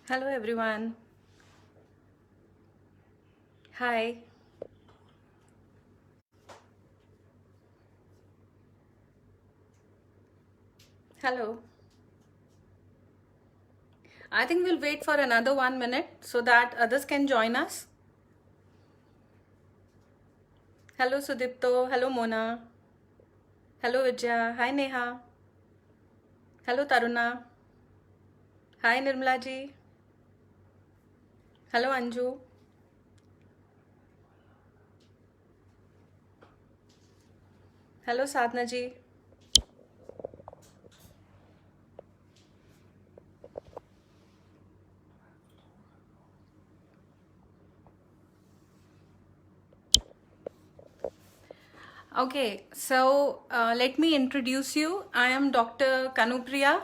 Hello everyone. Hi. Hello. I think we'll wait for another 1 minute so that others can join us. Hello Sudipto. Hello Mona. Hello Vijaya. Hi Neha. Hello Taruna. Hi Nirmala ji. Hello Anju. Hello Sadhna ji. Okay, so let me introduce you. I am Dr. Kanupriya.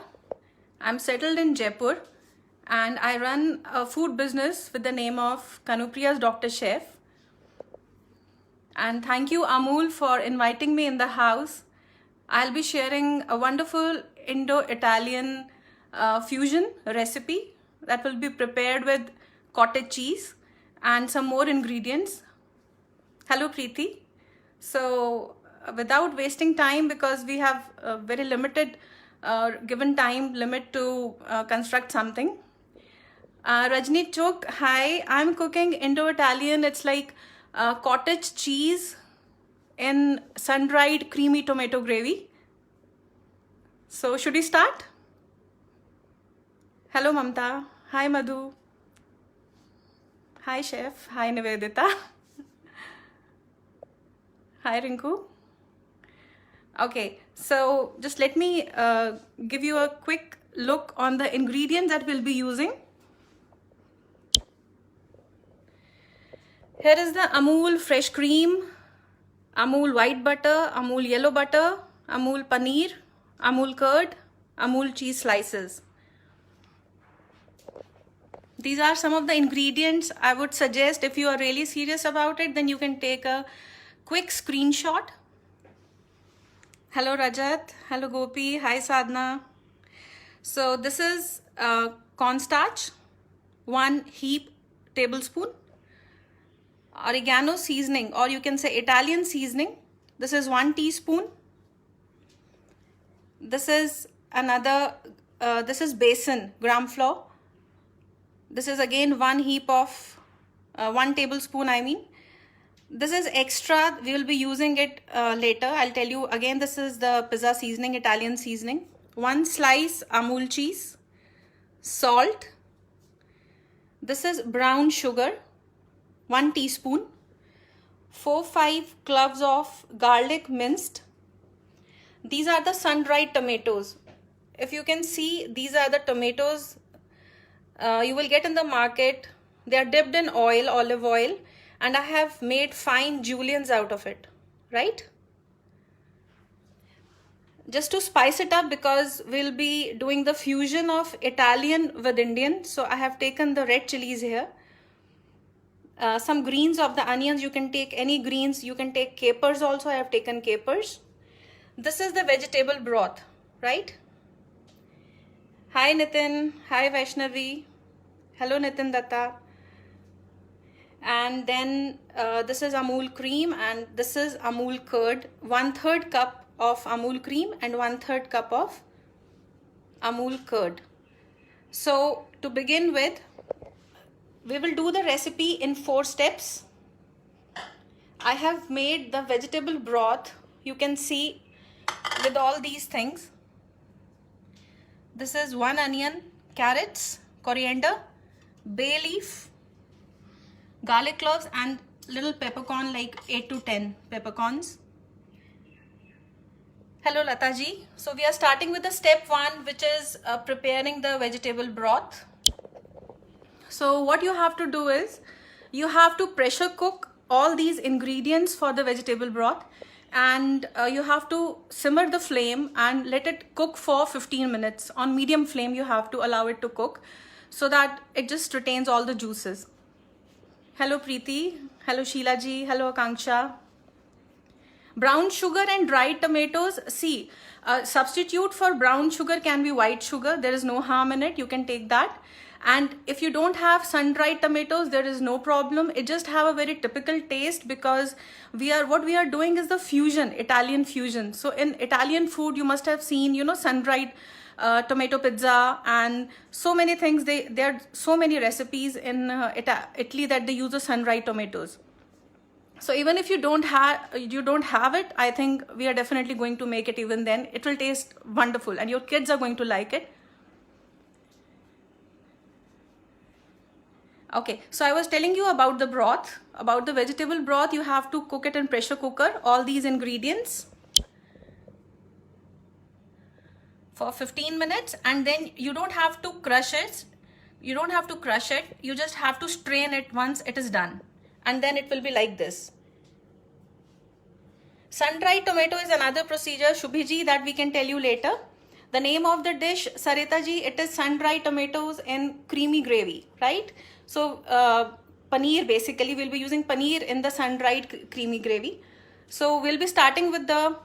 I'm settled in Jaipur and I run a food business with the name of Kanupriya's Dr. Chef. And thank you, Amul, for inviting me in the house. I'll be sharing a wonderful Indo-Italian fusion recipe that will be prepared with cottage cheese and some more ingredients. Hello, Preeti. So without wasting time, because we have a very limited given time limit to construct something. Rajni Chok, hi, I'm cooking Indo-Italian. It's like cottage cheese in sun-dried creamy tomato gravy. So should we start? Hello Mamta. Hi Madhu. Hi Chef. Hi Nivedita. Hi Rinku. Okay, so just let me give you a quick look on the ingredients that we'll be using. Here is the Amul fresh cream, Amul white butter, Amul yellow butter, Amul paneer, Amul curd, Amul cheese slices. These are some of the ingredients. I would suggest, if you are really serious about it, then you can take a quick screenshot. Hello Rajat. Hello Gopi. Hi Sadhna. So this is cornstarch, 1 heap tablespoon. Oregano seasoning, or you can say Italian seasoning. This is 1 teaspoon. This is another, this is besan, gram flour. This is again 1 heap of, 1 tablespoon I mean. This is extra, we will be using it later. I'll tell you again, this is the pizza seasoning, Italian seasoning. 1 slice Amul cheese, salt. This is brown sugar, 1 teaspoon. 4-5 cloves of garlic minced. These are the sun-dried tomatoes. If you can see, these are the tomatoes you will get in the market. They are dipped in oil, olive oil, and I have made fine juliennes out of it, right? Just to spice it up, because we'll be doing the fusion of Italian with Indian, so I have taken the red chilies here. Some greens of the onions, you can take any greens, you can take capers also. I have taken capers. This is the vegetable broth, right? Hi Nitin, hi Vaishnavi, hello Nitin Datta. And then this is Amul cream and this is Amul curd. 1/3 cup of Amul cream and 1/3 cup of Amul curd. So to begin with, we will do the recipe in 4 steps. I have made the vegetable broth, you can see, with all these things. This is 1 onion, carrots, coriander, bay leaf, garlic cloves, and little peppercorn, like 8 to 10 peppercorns. Hello Lata ji. So we are starting with the step 1, which is preparing the vegetable broth. So what you have to do is, you have to pressure cook all these ingredients for the vegetable broth, and you have to simmer the flame and let it cook for 15 minutes. On medium flame you have to allow it to cook so that it just retains all the juices. Hello Preeti, hello Sheila ji, hello Akanksha. Brown sugar and dried tomatoes, see, substitute for brown sugar can be white sugar. There is no harm in it, you can take that. And if you don't have sun-dried tomatoes, there is no problem. It just have a very typical taste because what we are doing is the fusion, Italian fusion. So in Italian food, you must have seen, you know, sun-dried tomato pizza and so many things. There are so many recipes in Italy that they use the sun-dried tomatoes. So even if you don't have it, I think we are definitely going to make it. Even then it will taste wonderful and your kids are going to like it. Okay, so I was telling you about the broth, about the vegetable broth. You have to cook it in pressure cooker, all these ingredients for 15 minutes, and then you don't have to crush it. You don't have to crush it. You just have to strain it once it is done, and then it will be like this. Sun-dried tomato is another procedure, Shubhiji, that we can tell you later. The name of the dish, Sarita ji, it is sun-dried tomatoes in creamy gravy, right? So paneer, basically we'll be using paneer in the sun-dried creamy gravy. So we'll be starting with the,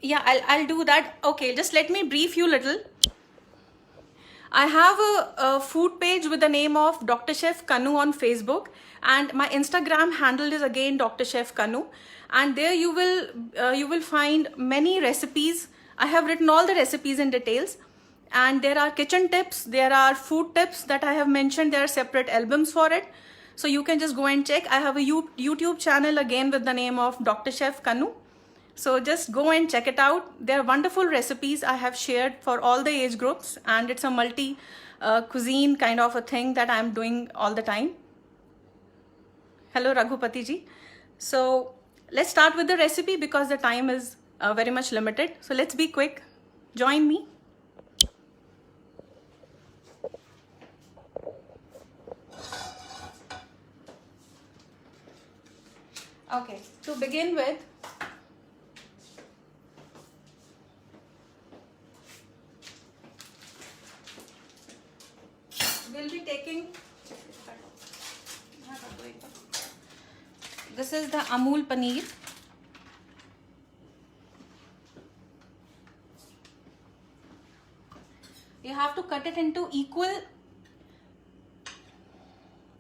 yeah, I'll do that. Okay, just let me brief you little. I have a food page with the name of Dr. Chef Kanu on Facebook, and my Instagram handle is again Dr. Chef Kanu, and there you will find many recipes. I have written all the recipes in details, and there are kitchen tips, there are food tips that I have mentioned. There are separate albums for it, so you can just go and check. I have a YouTube channel again with the name of Dr. Chef Kanu. So just go and check it out. There are wonderful recipes I have shared for all the age groups, and it's a multi cuisine kind of a thing that I'm doing all the time. Hello Raghupati ji. So let's start with the recipe because the time is very much limited. So let's be quick. Join me. Okay, to begin with, we'll be taking, this is the Amul paneer. You have to cut it into equal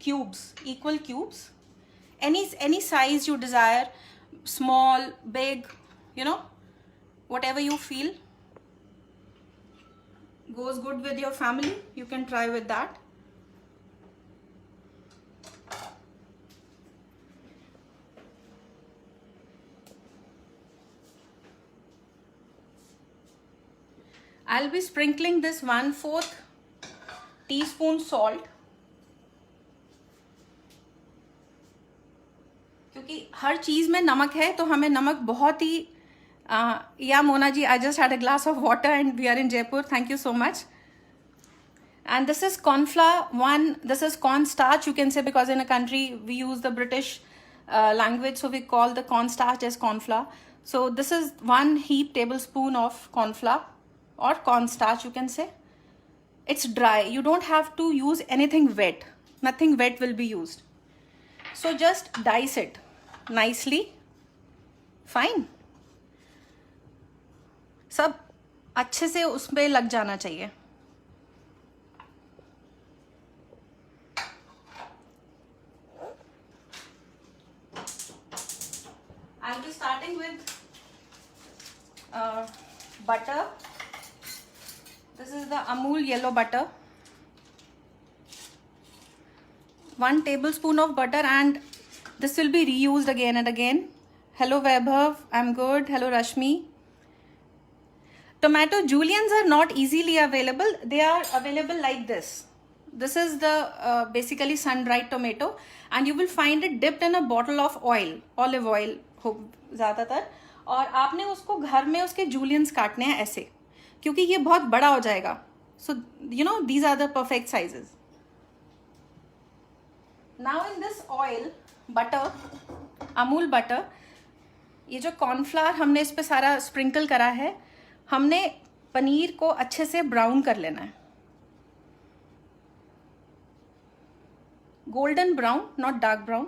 cubes, any size you desire, small, big, you know, whatever you feel goes good with your family, you can try with that. I'll be sprinkling this 1/4 teaspoon salt, क्योंकि हर चीज में नमक है तो हमें नमक बहुत ही yeah, Mona ji, I just had a glass of water and we are in Jaipur. Thank you so much. And this is corn flour. This is corn starch, you can say, because in a country we use the British language, so we call the corn starch as corn flour. So this is 1 heaped tablespoon of corn flour or corn starch, you can say. It's dry. You don't have to use anything wet. Nothing wet will be used. So just dice it nicely. Fine. सब अच्छे से उसमें लग जाना चाहिए. I'll be starting with butter. This is the Amul yellow butter. 1 tablespoon of butter, and this will be reused again and again. Hello Vaibhav, I'm good. Hello Rashmi. Tomato juliennes are not easily available. They are available like this. This is the basically sun-dried tomato, and you will find it dipped in a bottle of oil, olive oil ज़्यादातर. और आपने उसको घर में उसके juliennes काटने हैं ऐसे, क्योंकि ये बहुत बड़ा हो जाएगा. So you know, these are the perfect sizes. Now in this oil, butter, Amul butter, ये जो कॉर्नफ्लावर हमने इस पे सारा स्प्रिंकल करा है, हमने पनीर को अच्छे से ब्राउन कर लेना है. Golden brown, not dark brown.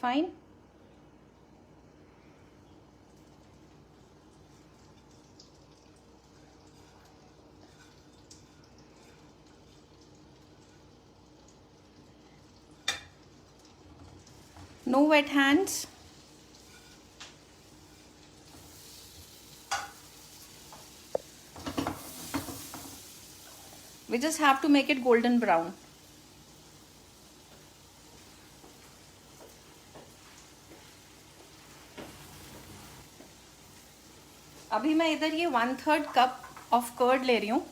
Fine. No wet hands. We just have to make it golden brown. अभी मैं इधर ये 1/3 कप ऑफ कर्ड ले रही हूँ.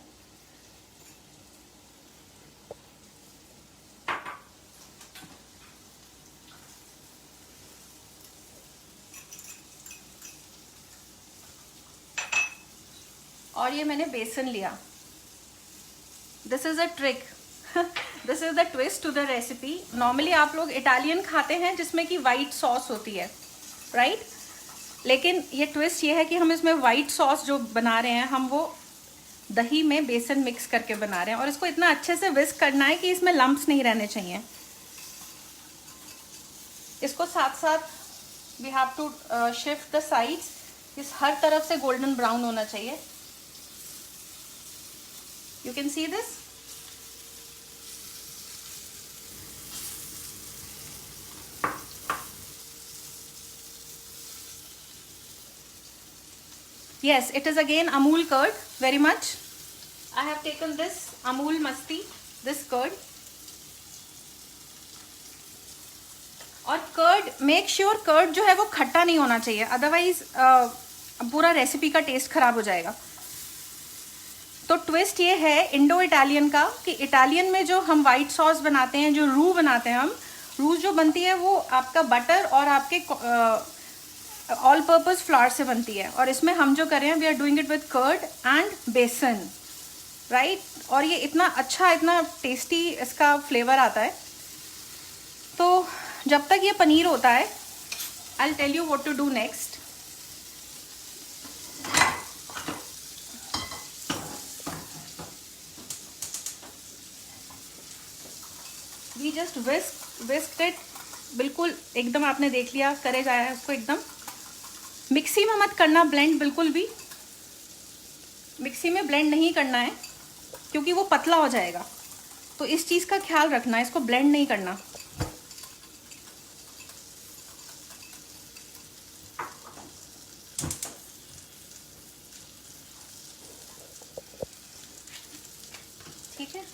और ये मैंने बेसन लिया. This is a trick. This is the twist to the recipe. Normally आप लोग इटालियन खाते हैं जिसमें कि वाइट सॉस होती है, राइट? लेकिन ये ट्विस्ट ये है कि हम इसमें वाइट सॉस जो बना रहे हैं, हम वो दही में बेसन मिक्स करके बना रहे हैं. और इसको इतना अच्छे से विस्क करना है कि इसमें लम्प्स नहीं रहने चाहिए. इसको साथ साथ we have to shift the sides. इस हर तरफ से गोल्डन ब्राउन होना चाहिए. You can see this. Yes, it is again Amul curd, very much. I have taken this Amul Masti, this curd. और कर्ड, मेक श्योर कर्ड जो है वो खट्टा नहीं होना चाहिए, अदरवाइज पूरा रेसिपी का टेस्ट खराब हो जाएगा. तो ट्विस्ट ये है इंडो इटालियन का कि इटालियन में जो हम वाइट सॉस बनाते हैं, जो रू बनाते हैं हम, रू जो बनती है वो आपका बटर और आपके ऑल पर्पस फ्लावर से बनती है. और इसमें हम जो कर रहे हैं, we are doing it with curd and besan, right? और ये इतना अच्छा, इतना टेस्टी इसका फ्लेवर आता है. तो जब तक ये पनीर होता है, I will tell you what to do next. We just whisk it. बिल्कुल एकदम आपने देख लिया, करे जाए उसको एकदम. मिक्सी में मत करना ब्लेंड, बिल्कुल भी मिक्सी में ब्लेंड नहीं करना है क्योंकि वो पतला हो जाएगा. तो इस चीज़ का ख्याल रखना, इसको ब्लेंड नहीं करना. ठीक है.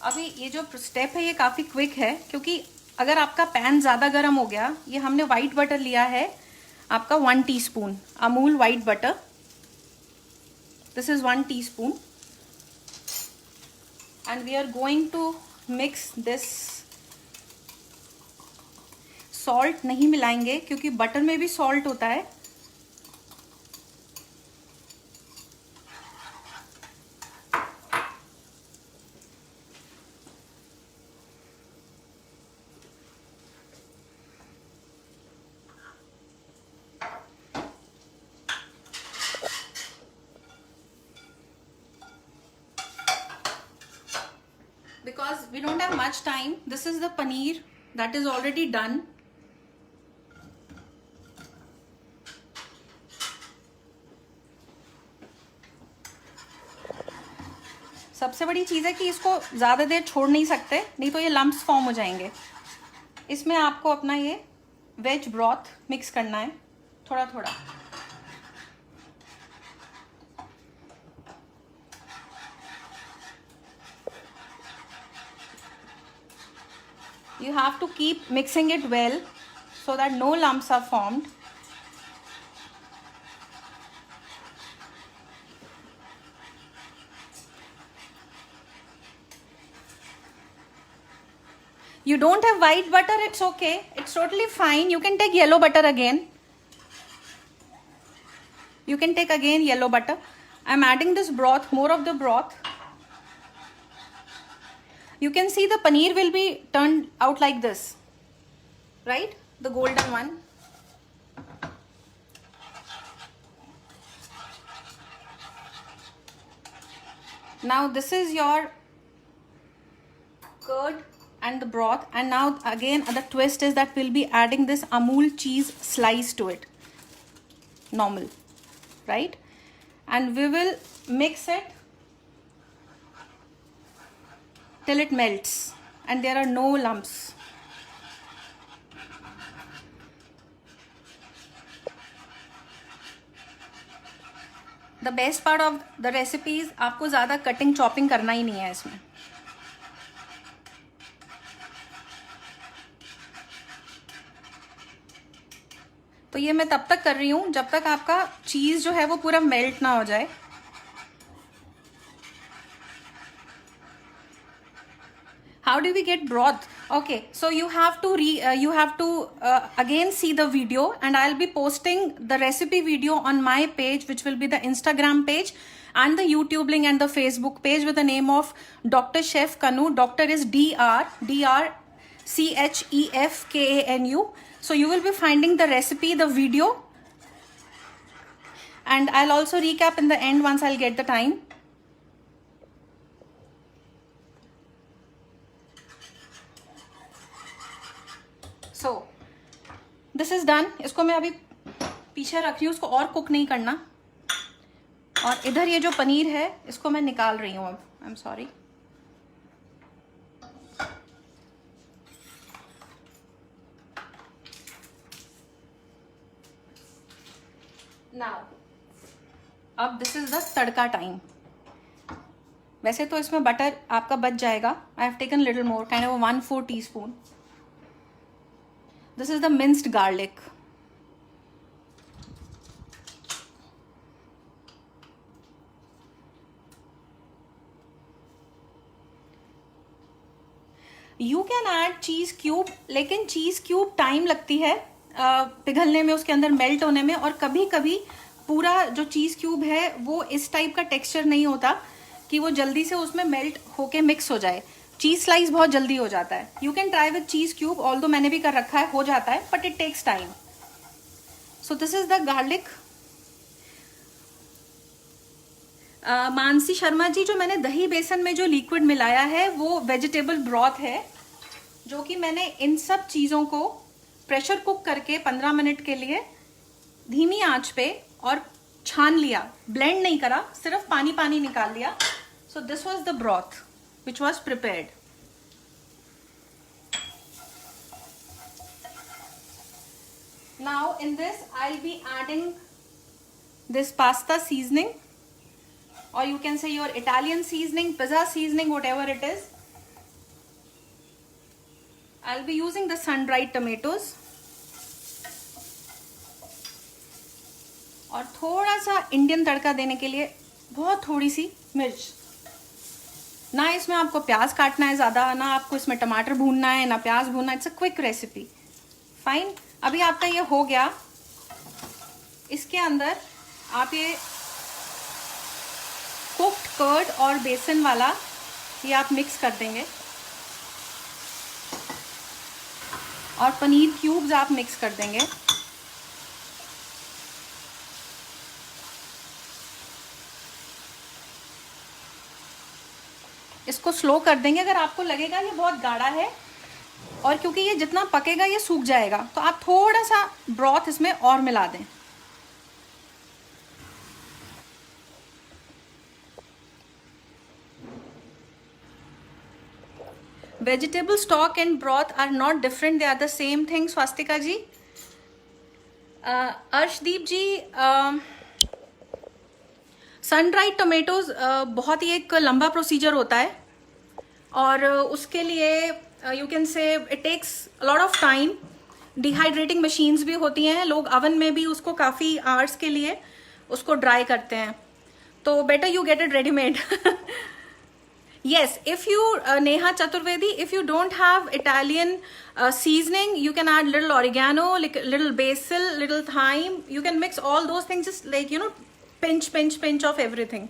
अभी ये जो स्टेप है ये काफ़ी क्विक है, क्योंकि अगर आपका पैन ज़्यादा गर्म हो गया, ये हमने वाइट बटर लिया है आपका 1 teaspoon Amul white butter. This is 1 teaspoon and we are going to mix this. Salt नहीं मिलाएंगे क्योंकि बटर में भी सॉल्ट होता है. Because we don't have much time. This is the paneer that is already done. सबसे बड़ी चीज़ है कि इसको ज़्यादा देर छोड़ नहीं सकते, नहीं तो ये लम्प्स फॉर्म हो जाएंगे. इसमें आपको अपना ये वेज ब्रॉथ मिक्स करना है थोड़ा थोड़ा. You have to keep mixing it well so that no lumps are formed. You don't have white butter, it's okay. It's totally fine. You can take yellow butter again. You can take again yellow butter. I'm adding this broth, more of the broth. You can see the paneer will be turned out like this, right? The golden one. Now this is your curd and the broth, and now again the twist is that we'll be adding this Amul cheese slice to it, normal, right? And we will mix it till it melts and there are no lumps. The best part of the recipe is आपको ज़्यादा cutting chopping करना ही नहीं है इसमें. तो ये मैं तब तक कर रही हूँ जब तक आपका चीज़ जो है वो पूरा मेल्ट ना हो जाए. How do we get broth? Okay, so you have to again see the video, and I'll be posting the recipe video on my page, which will be the Instagram page and the YouTube link and the Facebook page with the name of Dr. Chef Kanu. Doctor is DRCHEFKANU. So you will be finding the recipe, the video, and I'll also recap in the end once I'll get the time. So this is done. इसको मैं अभी पीछे रख रही हूँ, उसको और cook नहीं करना. और इधर ये जो पनीर है इसको मैं निकाल रही हूँ अब. I am sorry. नाउ अब this is the tadka time. वैसे तो इसमें बटर आपका बच जाएगा. I have taken little more, kind of 1/4 teaspoon. This is the minced garlic. You can add cheese cube, लेकिन cheese cube टाइम लगती है पिघलने में, उसके अंदर मेल्ट होने में. और कभी कभी पूरा जो चीज़ क्यूब है वो इस टाइप का टेक्सचर नहीं होता कि वो जल्दी से उसमें मेल्ट होके मिक्स हो जाए. चीज स्लाइस बहुत जल्दी हो जाता है. You can try with cheese cube, although मैंने भी कर रखा है, हो जाता है, but it takes time. So this is the garlic. Mansi Sharma ji, जो मैंने दही बेसन में जो लिक्विड मिलाया है वो वेजिटेबल ब्रॉथ है, जो कि मैंने इन सब चीज़ों को प्रेशर कुक करके 15 मिनट के लिए धीमी आंच पे और छान लिया. ब्लेंड नहीं करा, सिर्फ पानी पानी निकाल लिया. So this was the broth which was prepared. Now in this I'll be adding this pasta seasoning, or you can say your Italian seasoning, pizza seasoning, whatever it is. I'll be using the sun-dried tomatoes और थोड़ा सा Indian तड़का देने के लिए बहुत थोड़ी सी मिर्च. ना इसमें आपको प्याज काटना है ज़्यादा, ना आपको इसमें टमाटर भूनना है, ना प्याज भूनना है. It's a quick recipe. Fine. अभी आपका ये हो गया. इसके अंदर आप ये कुक्ड कर्ड और बेसन वाला ये आप मिक्स कर देंगे, और पनीर क्यूब्स आप मिक्स कर देंगे. इसको स्लो कर देंगे. अगर आपको लगेगा ये बहुत गाढ़ा है, और क्योंकि ये जितना पकेगा ये सूख जाएगा, तो आप थोड़ा सा ब्रॉथ इसमें और मिला दें. Vegetable stock and broth are not different, they are the same thing. Swastika ji, Arshdeep ji, sun dried tomatoes बहुत ही एक लंबा प्रोसीजर होता है, और उसके लिए you can say it takes lot of time. Dehydrating machines भी होती हैं, लोग अवन में भी उसको काफ़ी आवर्स के लिए उसको ड्राई करते हैं. तो better you get it readymade. Yes, if you, Neha Chaturvedi, if you don't have Italian seasoning, you can add little oregano, like little basil, little thyme. You can mix all those things, just like, you know, pinch of everything.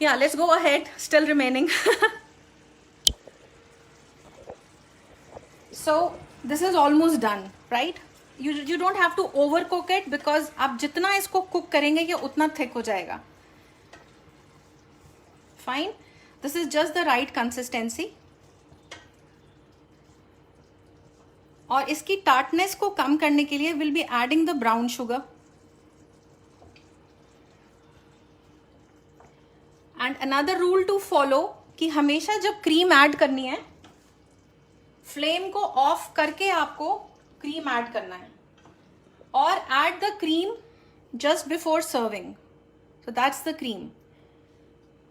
Yeah, let's go ahead, still remaining. So this is almost done, right? You don't have to overcook it, because आप जितना इसको cook करेंगे ये उतना thick हो जाएगा. Fine. This is just the right consistency. और इसकी tartness को कम करने के लिए we'll be adding the brown sugar. And another rule to follow कि हमेशा जब क्रीम ऐड करनी है, फ्लेम को ऑफ करके आपको क्रीम ऐड करना है, और add the cream just before serving. So that's the cream.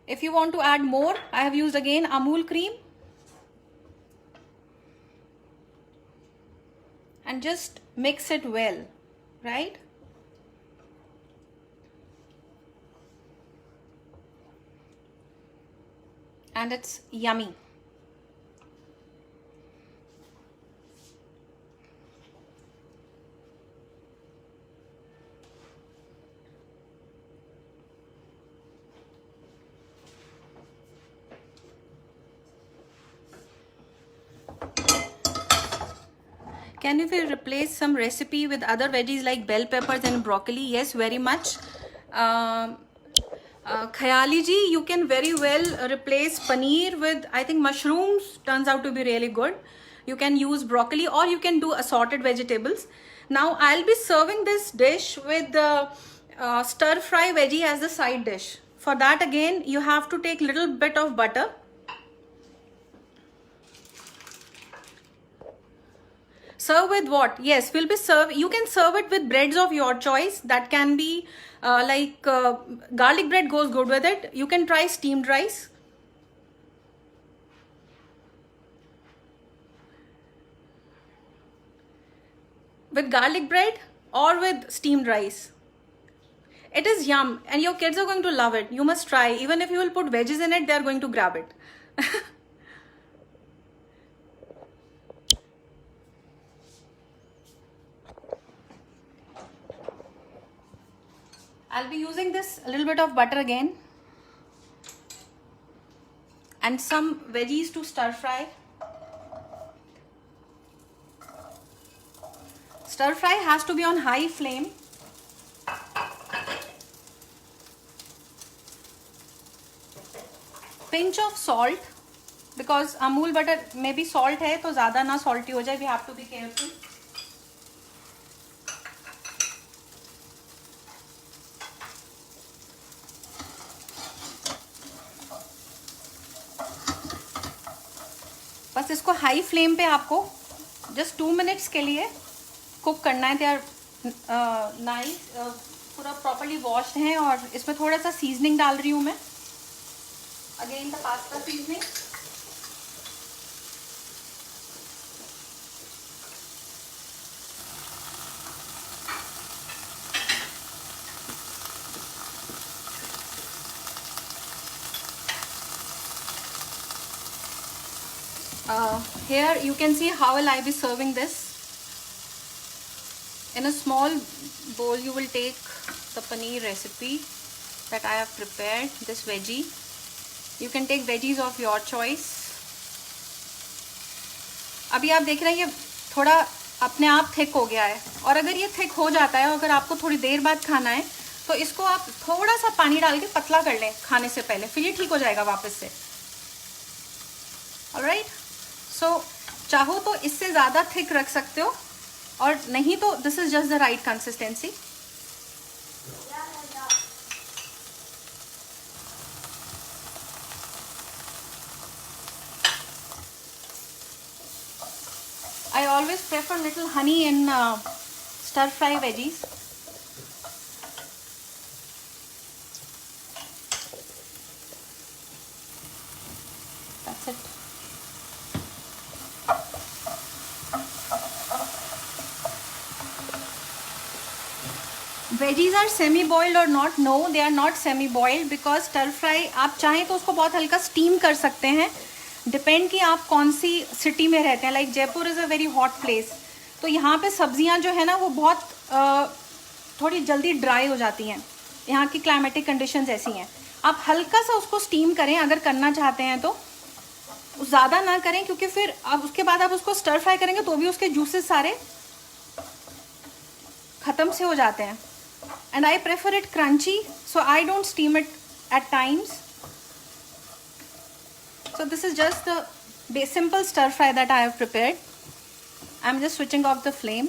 If you want to add more, I have used again Amul cream, and just mix it well, right? And it's yummy. Can we replace some recipe with other veggies like bell peppers and broccoli? Yes, very much. Khayali ji, you can very well replace paneer with, I think mushrooms turns out to be really good. You can use broccoli, or you can do assorted vegetables. Now I'll be serving this dish with the stir fry veggie as the side dish. For that again, you have to take little bit of butter. Serve with what? Yes, we'll be serve. You can serve it with breads of your choice. That can be garlic bread goes good with it. You can try steamed rice. With garlic bread or with steamed rice. It is yum, and your kids are going to love it. You must try. Even if you will put veggies in it, they are going to grab it. I'll be using this a little bit of butter again, and some veggies to stir fry. Stir fry has to be on high flame. Pinch of salt, because Amul butter में भी salt है, तो ज़्यादा ना salty हो जाए. We have to be careful. बस इसको हाई फ्लेम पे आपको जस्ट 2 मिनट्स के लिए कुक करना है. दे आर नाइस, पूरा प्रॉपर्ली वॉश्ड हैं, और इसमें थोड़ा सा सीजनिंग डाल रही हूँ मैं. Again the pasta seasoning. Here you can see how will I be serving this. In a small bowl you will take the paneer recipe that I have prepared, this veggie. You can take veggies of your choice. अभी आप देख रहे हैं ये थोड़ा अपने आप thick हो गया है, और अगर ये थिक हो जाता है, अगर आपको थोड़ी देर बाद खाना है, तो इसको आप थोड़ा सा पानी डाल के पतला कर लें खाने से पहले, फिर ये ठीक हो जाएगा वापस से. ऑलराइट, सो चाहो तो इससे ज़्यादा थिक रख सकते हो, और नहीं तो this is just the right consistency. I always prefer little honey in stir fry veggies. That's it. Veggies are semi boiled or not? No, they are not semi boiled, because stir fry आप चाहें तो उसको बहुत हल्का steam कर सकते हैं. Depend कि आप कौन सी सिटी में रहते हैं. Like Jaipur is a very hot place, तो यहाँ पे सब्जियाँ जो है ना वो बहुत थोड़ी जल्दी ड्राई हो जाती हैं. यहाँ की क्लाइमेटिक कंडीशंस ऐसी हैं. आप हल्का सा उसको स्टीम करें अगर करना चाहते हैं, तो ज़्यादा ना करें, क्योंकि फिर अब उसके बाद आप उसको स्टर फ्राई करेंगे तो भी उसके जूसेस सारे ख़त्म से हो जाते हैं. And I prefer it crunchy, so I don't steam it at times. So this is just the simple stir fry that I have prepared. I'm just switching off the flame.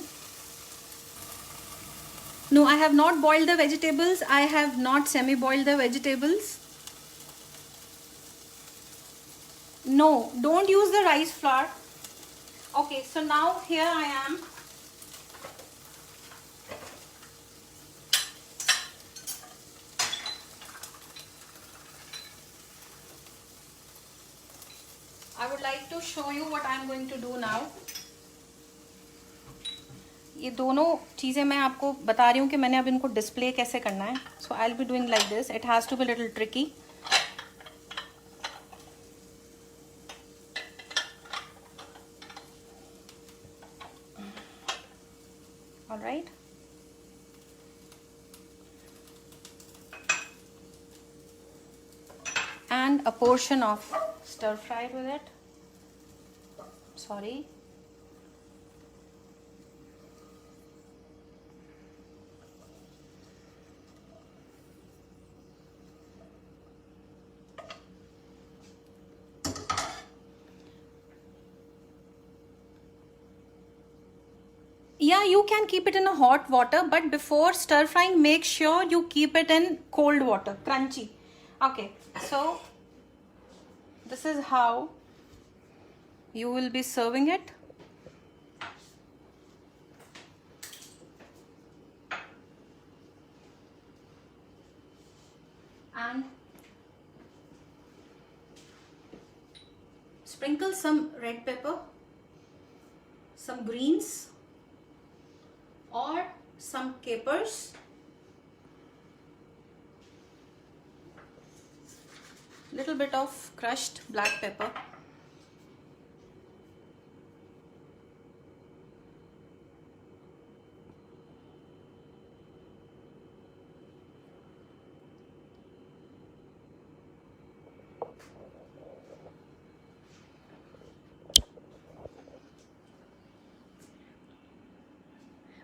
No, I have not boiled the vegetables. I have not semi-boiled the vegetables. No, don't use the rice flour. Okay, so now here I am. I would like to show you what I am going to do now. ये दोनों चीज़ें मैं आपको बता रही हूँ कि मैंने अब इनको डिस्प्ले कैसे करना है. So I'll be doing like this. It has to be a little tricky. All right. And a portion of stir fry with it. Sorry. Yeah, you can keep it in a hot water, but before stir frying, make sure you keep it in cold water, crunchy. Okay, so this is how you will be serving it. And sprinkle some red pepper, some greens, or some capers, little bit of crushed black pepper,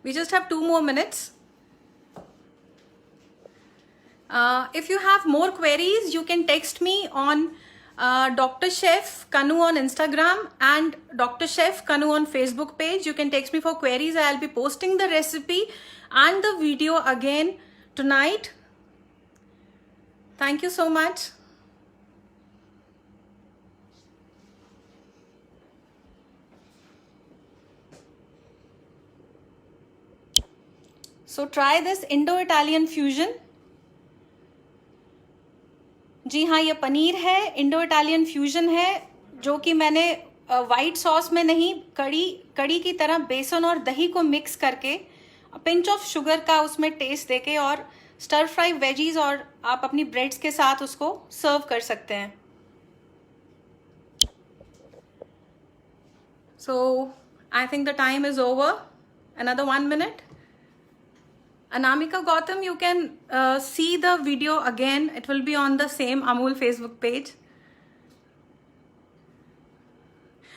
we just have 2 more minutes. If you have more queries, you can text me on Dr. Chef Kanu on Instagram and Dr. Chef Kanu on Facebook page. You can text me for queries. I'll be posting the recipe and the video again tonight. Thank you so much. So try this Indo-Italian fusion. जी हाँ, ये पनीर है, Indo Italian fusion है, जो कि मैंने white sauce में नहीं, कड़ी की तरह बेसन और दही को मिक्स करके पिंच ऑफ शुगर का उसमें टेस्ट देके और स्टर फ्राई वेजीज और आप अपनी ब्रेड्स के साथ उसको सर्व कर सकते हैं. So I think the time is over. Another 1 minute. Anamika Gautam, you can see the video again. It will be on the same Amul Facebook page.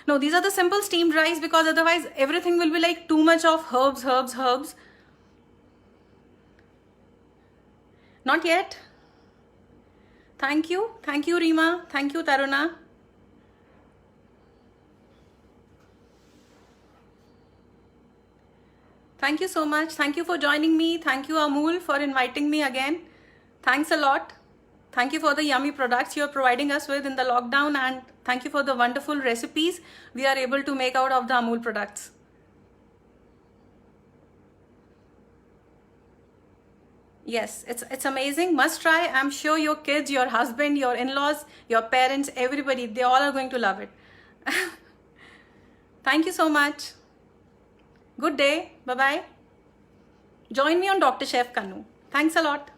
No, these are the simple steamed rice because otherwise everything will be like too much of herbs. Not yet. Thank you. Thank you, Rima. Thank you, Taruna. Thank you so much. Thank you for joining me. Thank you, Amul, for inviting me again. Thanks a lot. Thank you for the yummy products you're providing us with in the lockdown, and thank you for the wonderful recipes we are able to make out of the Amul products. Yes, it's amazing. Must try. I'm sure your kids, your husband, your in-laws, your parents, everybody, they all are going to love it. Thank you so much. Good day. Bye-bye. Join me on Dr. Chef Kanu. Thanks a lot.